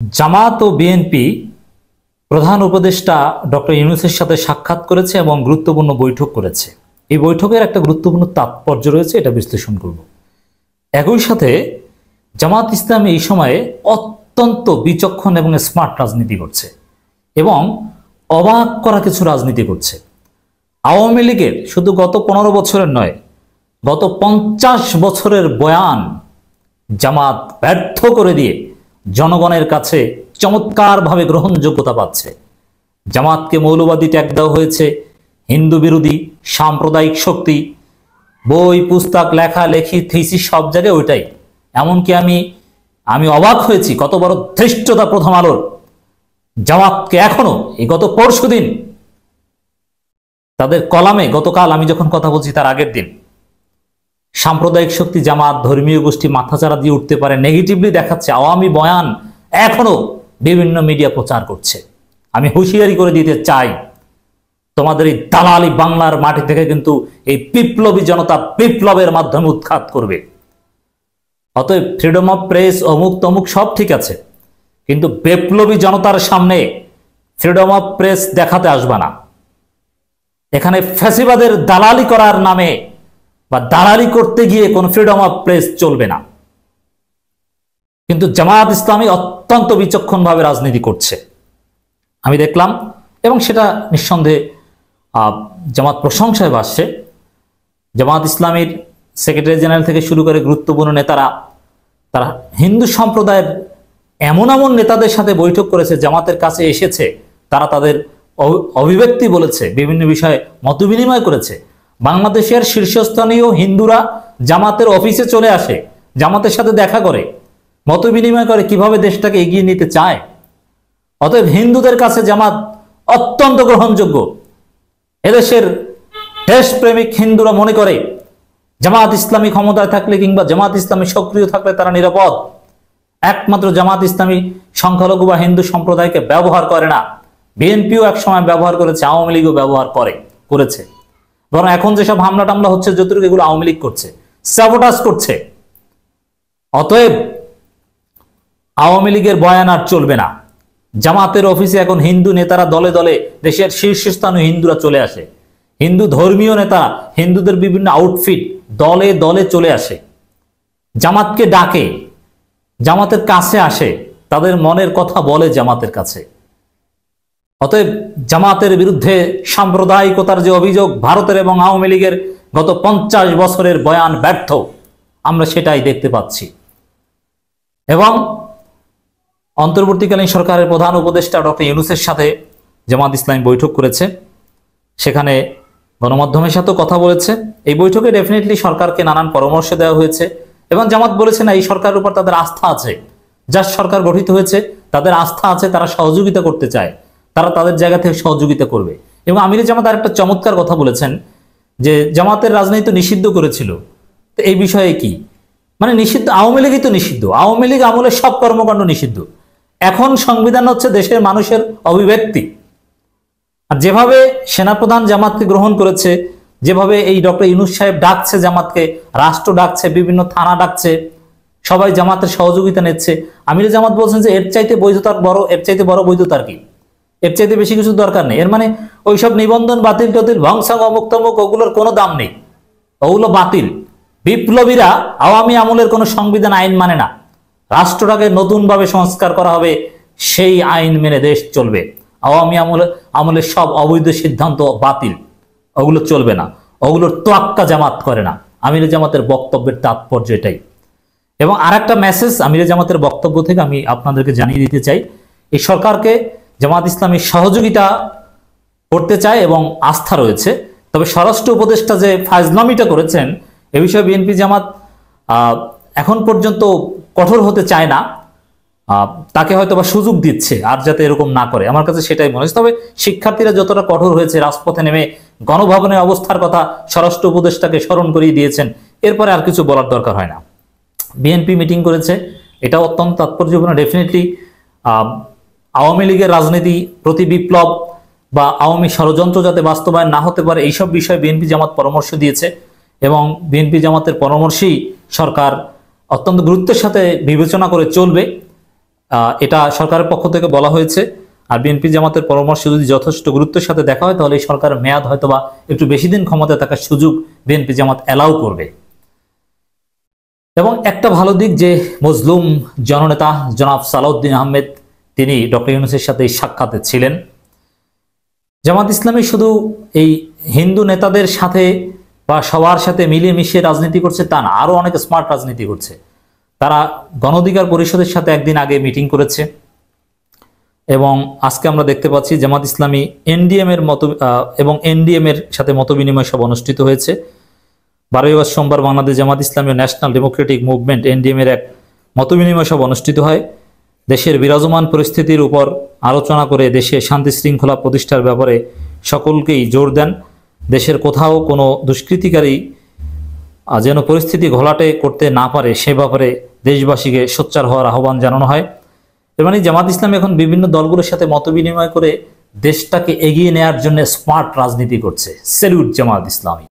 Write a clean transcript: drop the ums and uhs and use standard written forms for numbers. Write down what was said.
জামাত ও BNP প্রধান উপদেষ্টা doctor ইউনূসের সাথে সাক্ষাৎ করেছে এবং গুরুত্বপূর্ণ বৈঠক করেছে। এই বৈঠকের একটা গুরুত্বপূর্ণ তাৎপর্য রয়েছে, এটা বিশ্লেষণ করব। একই সাথে জামাত ইসলামী এই সময়ে অত্যন্ত বিচক্ষণ এবং স্মার্ট রাজনীতি করছে এবং অবাক করা কিছু রাজনীতি করছে। আওয়ামী লীগের শুধু গত 15 বছরের নয়, গত 50 বছরের বয়ান জামাত ব্যর্থ করে দিয়ে জনগণের কাছে চমৎকারভাবে গ্রহণযোগ্যতা পাচ্ছে। জামাতকে মৌলবাদী ট্যাগ দেওয়া হয়েছে, হিন্দু বিরোধী, সাম্প্রদায়িক শক্তি, বই পুস্তক লেখালেখি থিসিস সব জায়গায় ওইটাই। এমনকি আমি অবাক হয়েছি কত বড় ধৃষ্টতা প্রথম আলোর। জামাতকে এখনো এই গত পরশুদিন তাদের কলামে, গতকাল আমি যখন কথা বলছি তার আগের দিন, সাম্প্রদায়িক শক্তি জামাত, ধর্মীয় গোষ্ঠী মাথাচাড়া দিয়ে উঠতে পারে নেগেটিভলি দেখাচ্ছে। আওয়ামী বয়ান এখনো বিভিন্ন মিডিয়া প্রচার করছে। আমি হুঁশিয়ারি করে দিতে চাই, তোমাদের এই দালালি বাংলার মাটি থেকে কিন্তু এই বিপ্লবী জনতা বিপ্লবের মাধ্যমে উৎখাত করবে। অতএব ফ্রিডম অফ প্রেস অমুক তমুক সব ঠিক আছে, কিন্তু বিপ্লবী জনতার সামনে ফ্রিডম অফ প্রেস দেখাতে আসবে না। এখানে ফ্যাসিবাদের দালালি করার নামে বা দালালি করতে গিয়ে কোন ফ্রিডম অফ প্রেস চলবে না। কিন্তু জামাত ইসলামী অত্যন্ত বিচক্ষণভাবে রাজনীতি করছে আমি দেখলাম, এবং সেটা নিঃসন্দেহে জামাত প্রশংসায় ভাসছে। জামাত ইসলামীর সেক্রেটারি জেনারেল থেকে শুরু করে গুরুত্বপূর্ণ নেতারা, তারা হিন্দু সম্প্রদায়ের এমন এমন নেতাদের সাথে বৈঠক করেছে, জামাতের কাছে এসেছে, তারা তাদের অভিব্যক্তি বলেছে, বিভিন্ন বিষয়ে মতবিনিময় করেছে। বাংলাদেশের শীর্ষস্থানীয় হিন্দুরা জামাতের অফিসে চলে আসে, জামাতের সাথে দেখা করে, মতবিনিময় করে কিভাবে দেশটাকে এগিয়ে নিতে চায়। অতএব হিন্দুদের কাছে জামাত অত্যন্ত গ্রহণযোগ্য। এদেশের দেশপ্রেমিক হিন্দুরা মনে করে জামাত ইসলামী ক্ষমতায় থাকলে কিংবা জামাত ইসলামী সক্রিয় থাকলে তারা নিরাপদ। একমাত্র জামাত ইসলামী সংখ্যালঘু বা হিন্দু সম্প্রদায়কে ব্যবহার করে না। বিএনপিও একসময় ব্যবহার করেছে, আওয়ামী লীগও ব্যবহার করেছে। বরং এখন যেসব হামলা টামলা হচ্ছে যতটুকু, এগুলো আওয়ামী লীগ করছে, স্যাবোটাজ করছে। অতএব আওয়ামী লীগের বয়ান আর চলবে না। জামাতের অফিসে এখন হিন্দু নেতারা দলে দলে, দেশের শীর্ষস্থানীয় হিন্দুরা চলে আসে, হিন্দু ধর্মীয় নেতা, হিন্দুদের বিভিন্ন আউটফিট দলে দলে চলে আসে, জামাতকে ডাকে, জামাতের কাছে আসে, তাদের মনের কথা বলে জামাতের কাছে। অতএব জামাতের বিরুদ্ধে সাম্প্রদায়িকতার যে অভিযোগ, ভারতের এবং আওয়ামী লীগের গত 50 বছরের বয়ান ব্যর্থ, আমরা সেটাই দেখতে পাচ্ছি। এবং অন্তর্বর্তীকালীন সরকারের প্রধান উপদেষ্টা ডক্টর ইউনূসের সাথে জামাত ইসলামী বৈঠক করেছে, সেখানে গণমাধ্যমের সাথেও কথা বলেছে। এই বৈঠকে ডেফিনেটলি সরকারকে নানান পরামর্শ দেওয়া হয়েছে এবং জামাত বলেছে না, এই সরকারের উপর তাদের আস্থা আছে, যার সরকার গঠিত হয়েছে তাদের আস্থা আছে, তারা সহযোগিতা করতে চায়, তারা তাদের জায়গা থেকে সহযোগিতা করবে। এবং আমিরে জামাত আর একটা চমৎকার কথা বলেছেন যে জামাতের রাজনীতি তো নিষিদ্ধ করেছিল, তো এই বিষয়ে কি, মানে নিষিদ্ধ, আওয়ামী লীগই তো নিষিদ্ধ, আওয়ামী লীগ আমলে সব কর্মকাণ্ড নিষিদ্ধ। এখন সংবিধান হচ্ছে দেশের মানুষের অভিব্যক্তি। আর যেভাবে সেনাপ্রধান জামাতকে গ্রহণ করেছে, যেভাবে এই ডক্টর ইউনূস সাহেব ডাকছে জামাতকে, রাষ্ট্র ডাকছে, বিভিন্ন থানা ডাকছে, সবাই জামাতের সহযোগিতা নিচ্ছে। আমিরে জামাত বলছেন যে এর চাইতে বড় বৈধতার কি, এর চাইতে বেশি কিছু দরকার নেই। এর মানে ওইসব নিবন্ধন বাতিল টাতিল ভংসাং অমুক তমুক ওগুলোর কোনো দাম নেই, ওগুলো বাতিল। বিপ্লবীরা আওয়ামী আমলের কোনো সংবিধান আইন মানে না, রাষ্ট্রটাকে নতুনভাবে সংস্কার করা হবে, সেই আইন মেনে দেশ চলবে। আওয়ামী আমলের সব অবৈধ সিদ্ধান্ত বাতিল, ওগুলো চলবে না, ওগুলোর তোয়াক্কা জামাত করে না। আমিরে জামাতের বক্তব্যের তাৎপর্য এটাই। এবং আর একটা মেসেজ আমিরে জামাতের বক্তব্য থেকে আমি আপনাদেরকে জানিয়ে দিতে চাই, এই সরকারকে জামাত ইসলামী সহযোগিতা করতে চায় এবং আস্থা রয়েছে। তবে স্বরাষ্ট্র উপদেষ্টা যে ফাজলামিটা করেছেন, এ বিষয়ে বিএনপি জামাত এখন পর্যন্ত কঠোর হতে চায় না, তাকে হয়তো বা সুযোগ দিচ্ছে আর যাতে এরকম না করে, আমার কাছে সেটাই মনে হচ্ছে। তবে শিক্ষার্থীরা যতটা কঠোর হয়েছে, রাজপথে নেমে গণভবনের অবস্থার কথা স্বরাষ্ট্র উপদেষ্টাকে স্মরণ করিয়ে দিয়েছেন, এরপরে আর কিছু বলার দরকার হয় না। বিএনপি মিটিং করেছে, এটা অত্যন্ত তাৎপর্যপূর্ণ। ডেফিনেটলি আওয়ামী লীগের রাজনীতি, প্রতি বিপ্লব বা আওয়ামী ষড়যন্ত্র যাতে বাস্তবায়ন না হতে পারে, এইসব বিষয়ে বিএনপি জামাত পরামর্শ দিয়েছে এবং বিএনপি জামাতের পরামর্শেই সরকার অত্যন্ত গুরুত্বের সাথে বিবেচনা করে চলবে। এটা সরকারের পক্ষ থেকে বলা হয়েছে। আর বিএনপি জামাতের পরামর্শ যদি যথেষ্ট গুরুত্বের সাথে দেখা হয় তাহলে এই সরকারের মেয়াদ হয়তোবা একটু বেশি দিন ক্ষমতায় থাকার সুযোগ বিএনপি জামাত অ্যালাউ করবে। এবং একটা ভালো দিক যে মজলুম জননেতা জনাব সালাউদ্দিন আহমেদ তিনি ডক্টর ইউনূসের সাথে এই সাক্ষাতে ছিলেন। জামাত ইসলামী শুধু এই হিন্দু নেতাদের সাথে বা সবার সাথে মিলিয়ে মিশিয়ে রাজনীতি করছে তা না, আরো অনেক স্মার্ট রাজনীতি করছে। তারা গণ অধিকার পরিষদের সাথে একদিন আগে মিটিং করেছে এবং আজকে আমরা দেখতে পাচ্ছি জামাত ইসলামী এনডিএম এর মত এবং এনডিএম এর সাথে মতবিনিময় সভা অনুষ্ঠিত হয়েছে। 12 আগস্ট সোমবার বাংলাদেশ জামাত ইসলামী ও ন্যাশনাল ডেমোক্রেটিক মুভমেন্ট এনডিএম এর এক মতবিনিময় সভা অনুষ্ঠিত হয়। দেশের বিরাজমান পরিস্থিতির উপর আলোচনা করে দেশে শান্তি শৃঙ্খলা প্রতিষ্ঠার ব্যাপারে সকলকেই জোর দেন। দেশের কোথাও কোনো দুষ্কৃতিকারী যেন পরিস্থিতি ঘোলাটে করতে না পারে সে ব্যাপারে দেশবাসীকে সোচ্চার হওয়ার আহ্বান জানানো হয়। এর মানে জামাত ইসলাম এখন বিভিন্ন দলগুলোর সাথে মতবিনিময় করে দেশটাকে এগিয়ে নেওয়ার জন্য স্মার্ট রাজনীতি করছে। স্যালুট জামাত ইসলামী।